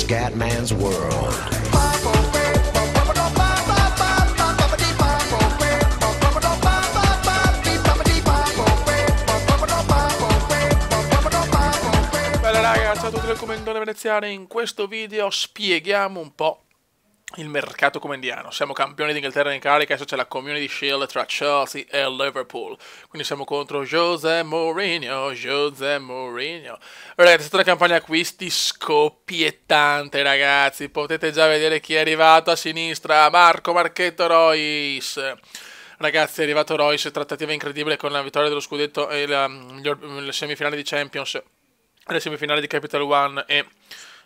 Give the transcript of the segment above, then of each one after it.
Scatman's World. Bella raga, ciao a tutti del Commendone Veneziano. In questo video spieghiamo un po' il mercato comendiano. Siamo campioni d'Inghilterra in carica, adesso c'è la Community Shield tra Chelsea e Liverpool. Quindi siamo contro José Mourinho. Ragazzi, è stata una campagna acquisti scoppiettante, ragazzi. Potete già vedere chi è arrivato a sinistra. Marchetto Reus. Ragazzi, è arrivato Reus, trattativa incredibile con la vittoria dello scudetto e le semifinali di Champions, le semifinali di Capital One e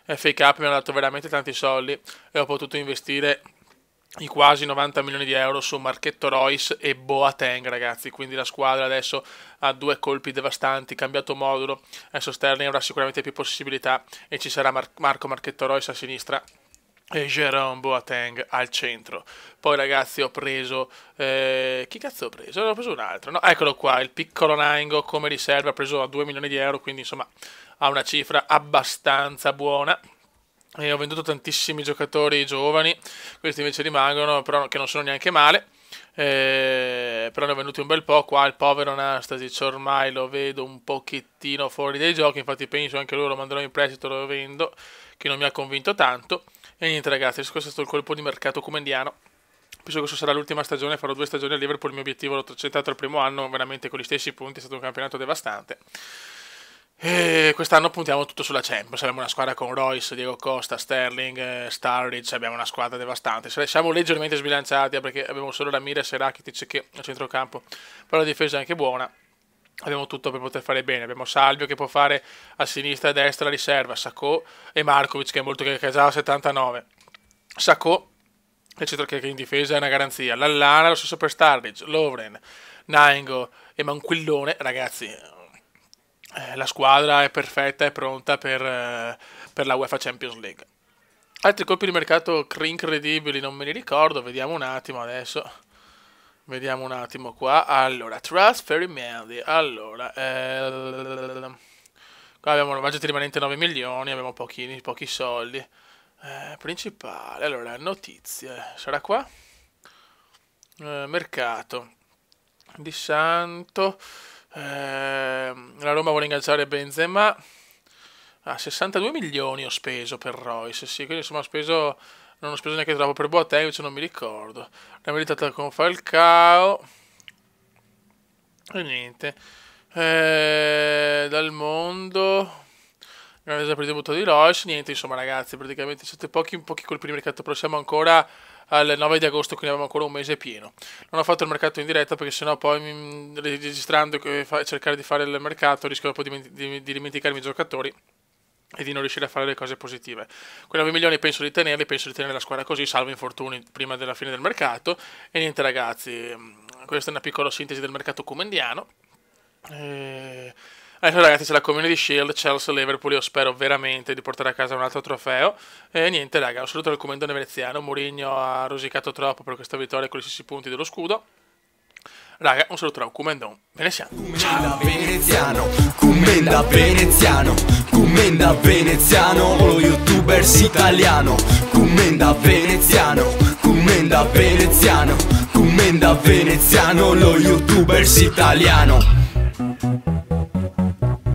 FA Cup. Mi hanno dato veramente tanti soldi e ho potuto investire i quasi 90 milioni di euro su Marchetto Reus e Boateng, ragazzi. Quindi la squadra adesso ha due colpi devastanti, cambiato modulo. Adesso Sterling avrà sicuramente più possibilità e ci sarà Marchetto Reus a sinistra e Jerome Boateng al centro. Poi ragazzi ho preso chi cazzo ho preso? Ne ho preso un altro, no? Eccolo qua, il piccolo Naingo come riserva, preso a 2 milioni di euro, quindi insomma ha una cifra abbastanza buona. E ho venduto tantissimi giocatori giovani, questi invece rimangono, però che non sono neanche male. Però ne ho venuti un bel po'. Qua il povero Nastasic ormai lo vedo un pochettino fuori dai giochi, infatti penso anche lui lo manderò in prestito, lo vendo, che non mi ha convinto tanto. E niente ragazzi, questo è stato il colpo di mercato comendiano. Penso che questa sarà l'ultima stagione, farò 2 stagioni a Liverpool, il mio obiettivo l'ho centrato il primo anno, veramente con gli stessi punti, è stato un campionato devastante. E quest'anno puntiamo tutto sulla Champions. Abbiamo una squadra con Reus, Diego Costa, Sterling, Sturridge. Abbiamo una squadra devastante. Siamo leggermente sbilanciati perché abbiamo solo Ramirez e Rakitic che a centrocampo, però la difesa è anche buona. Abbiamo tutto per poter fare bene. Abbiamo Salvio che può fare a sinistra e a destra la riserva, Sakho e Markovic che è già a 79. Sakho che in difesa è una garanzia. Lallana lo stesso per Sturridge, Lovren, Naingo e Manquillone. Ragazzi, la squadra è perfetta, è pronta per la UEFA Champions League. Altri colpi di mercato incredibili non me li ricordo, vediamo un attimo adesso. Vediamo un attimo qua. Allora, trasferimenti. Allora, qua abbiamo una budget rimanente 9 milioni, abbiamo pochi soldi. Principale, allora, notizie. Sarà qua? Mercato. Di Santo. La Roma vuole ingaggiare Benzema. 62 milioni ho speso per Reus, sì, quindi insomma non ho speso neanche troppo. Per Boateng invece non mi ricordo. La meritata con Falcao e niente. Dal mondo grande per il debutto di Reus, niente insomma ragazzi, praticamente siete pochi colpi di mercato, però siamo ancora al 9 di agosto, quindi abbiamo ancora un mese pieno. Non ho fatto il mercato in diretta perché sennò poi registrando e cercare di fare il mercato rischio poi di dimenticarmi i giocatori e di non riuscire a fare le cose positive. Quei 9 milioni penso di tenerli, penso di tenere la squadra così, salvo infortuni prima della fine del mercato. E niente ragazzi, questa è una piccola sintesi del mercato comendiano. Adesso ragazzi c'è la Community Shield, Chelsea, Liverpool, io spero veramente di portare a casa un altro trofeo. E niente raga, un saluto dal Commendone Veneziano. Mourinho ha rosicato troppo per questa vittoria con gli stessi punti dello scudo. Raga, un saluto dal Commendone Veneziano. Commenda Veneziano, lo youtubers italiano. Commenda Veneziano, lo youtubers italiano.